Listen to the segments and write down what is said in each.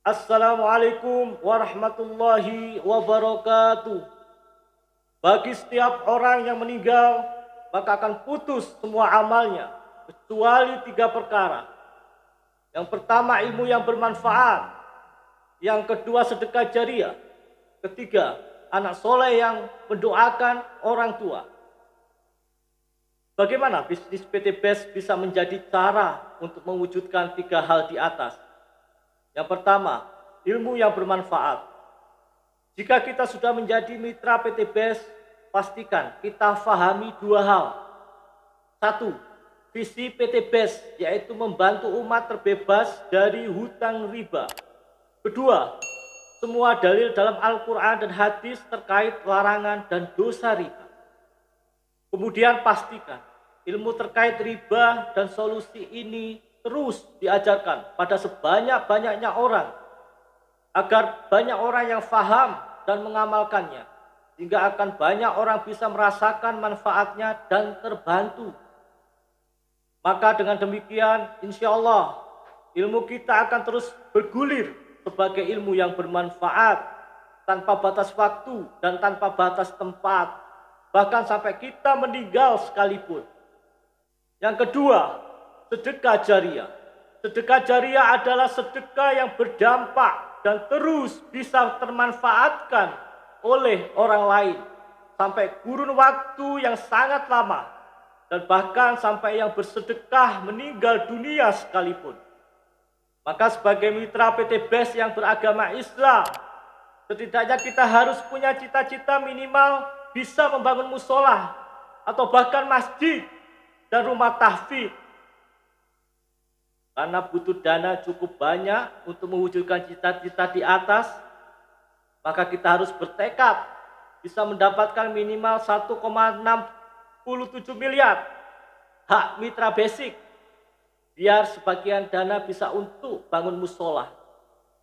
Assalamualaikum warahmatullahi wabarakatuh. Bagi setiap orang yang meninggal, maka akan putus semua amalnya, kecuali 3 perkara. Yang pertama, ilmu yang bermanfaat. Yang kedua, sedekah jariah. Ketiga, anak soleh yang mendoakan orang tua. Bagaimana bisnis PT BES bisa menjadi cara untuk mewujudkan 3 hal di atas? Yang pertama, ilmu yang bermanfaat. Jika kita sudah menjadi mitra PT BES, pastikan kita fahami 2 hal. Satu, visi PT BES yaitu membantu umat terbebas dari hutang riba. Kedua, semua dalil dalam Al-Quran dan hadis terkait larangan dan dosa riba. Kemudian pastikan ilmu terkait riba dan solusi ini terus diajarkan pada sebanyak-banyaknya orang, agar banyak orang yang faham dan mengamalkannya, sehingga akan banyak orang bisa merasakan manfaatnya dan terbantu. Maka dengan demikian, insya Allah ilmu kita akan terus bergulir sebagai ilmu yang bermanfaat, tanpa batas waktu dan tanpa batas tempat, bahkan sampai kita meninggal sekalipun. Yang kedua, sedekah jariah. Sedekah jariah adalah sedekah yang berdampak dan terus bisa termanfaatkan oleh orang lain sampai kurun waktu yang sangat lama, dan bahkan sampai yang bersedekah meninggal dunia sekalipun. Maka sebagai mitra PT BES yang beragama Islam, setidaknya kita harus punya cita-cita minimal bisa membangun musola atau bahkan masjid dan rumah tahfidz. Karena butuh dana cukup banyak untuk mewujudkan cita-cita di atas, maka kita harus bertekad bisa mendapatkan minimal 1,67 miliar hak mitra basic, biar sebagian dana bisa untuk bangun musola,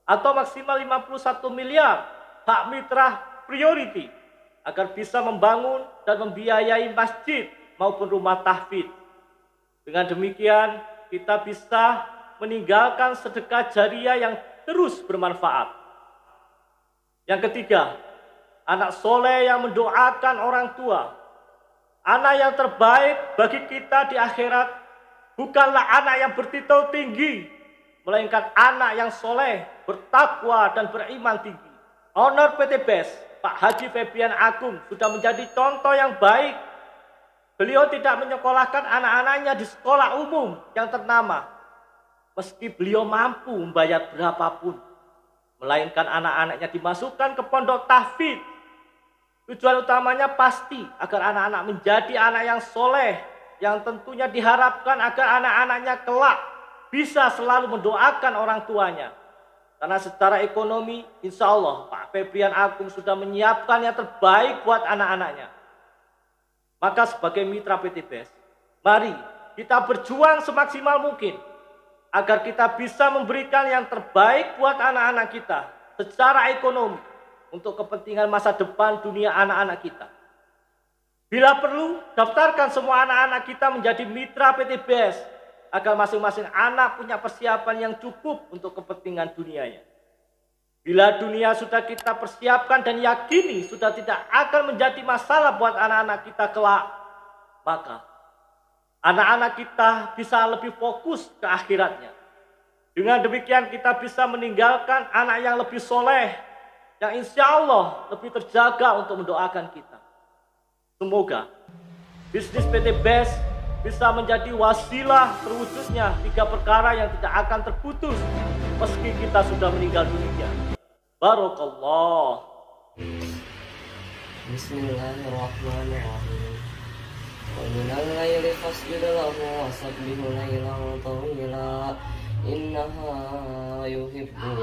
atau maksimal 51 miliar hak mitra priority agar bisa membangun dan membiayai masjid maupun rumah tahfidz. Dengan demikian kita bisa meninggalkan sedekah jariah yang terus bermanfaat. Yang ketiga, anak soleh yang mendoakan orang tua. Anak yang terbaik bagi kita di akhirat bukanlah anak yang bertitel tinggi, melainkan anak yang soleh, bertakwa dan beriman tinggi. Honor PT BES, Pak Haji Febian Agung sudah menjadi contoh yang baik. Beliau tidak menyekolahkan anak-anaknya di sekolah umum yang ternama, meski beliau mampu membayar berapapun, melainkan anak-anaknya dimasukkan ke pondok tahfidz. Tujuan utamanya pasti agar anak-anak menjadi anak yang soleh, yang tentunya diharapkan agar anak-anaknya kelak bisa selalu mendoakan orang tuanya. Karena secara ekonomi, insya Allah Pak Febrian Agung sudah menyiapkan yang terbaik buat anak-anaknya. Maka sebagai mitra PT BES, mari kita berjuang semaksimal mungkin agar kita bisa memberikan yang terbaik buat anak-anak kita secara ekonomi untuk kepentingan masa depan dunia anak-anak kita. Bila perlu, daftarkan semua anak-anak kita menjadi mitra PT BES agar masing-masing anak punya persiapan yang cukup untuk kepentingan dunianya. Bila dunia sudah kita persiapkan dan yakini sudah tidak akan menjadi masalah buat anak-anak kita kelak, maka anak-anak kita bisa lebih fokus ke akhiratnya. Dengan demikian kita bisa meninggalkan anak yang lebih soleh, yang insya Allah lebih terjaga untuk mendoakan kita. Semoga bisnis PT BES bisa menjadi wasilah terwujudnya 3 perkara yang tidak akan terputus meski kita sudah meninggal dunia. Barakallah. Bismillahirrahmanirrahim. Wa minal laili fasjud lahu wasabbihu laylan tawila. Innaha yuhibbul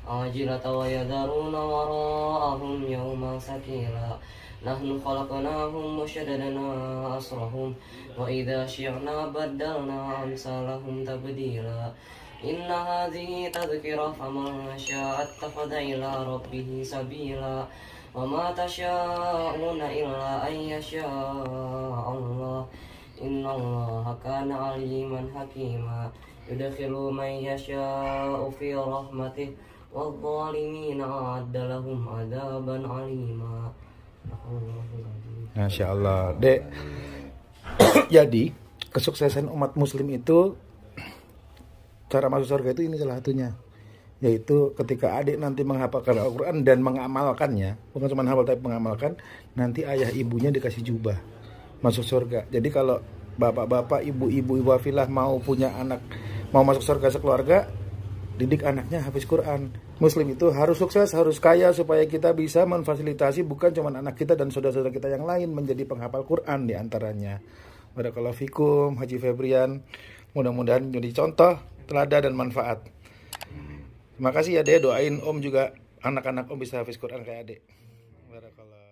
ajilata wa yadharuna wara'ahum yawman sakila. Nahnu khalaqnahum wa shaddadna asrahum wa idza syi'na baddalna amsalahum tabdila. Inna hadhihi tadhkirah faman syaa'a ittakhadha ila rabbih sabila. Wa ma tasyaa'una illa an yasha'a Allah. innallaha kana aliman hakima yudkhilu man yasha'u fi rahmatih wadh-dhalimina a'adda lahum adzaban alima. Masya Allah, Dek. Jadi kesuksesan umat muslim itu, cara masuk surga itu ini salah satunya, yaitu ketika adik nanti menghafalkan Al-Quran dan mengamalkannya, bukan cuma hafal tapi mengamalkan, nanti ayah ibunya dikasih jubah masuk surga. Jadi kalau bapak-bapak, ibu-ibu, ibu hafilah mau punya anak, mau masuk surga sekeluarga, didik anaknya hafiz Quran. Muslim itu harus sukses, harus kaya supaya kita bisa memfasilitasi bukan cuma anak kita dan saudara-saudara kita yang lain menjadi penghafal Quran diantaranya. Barakallahu fikum Haji Febrian, mudah-mudahan jadi contoh, teladan dan manfaat. Terima kasih ya Dek, doain Om juga anak-anak Om bisa hafiz Quran kayak Adek. Barakallah.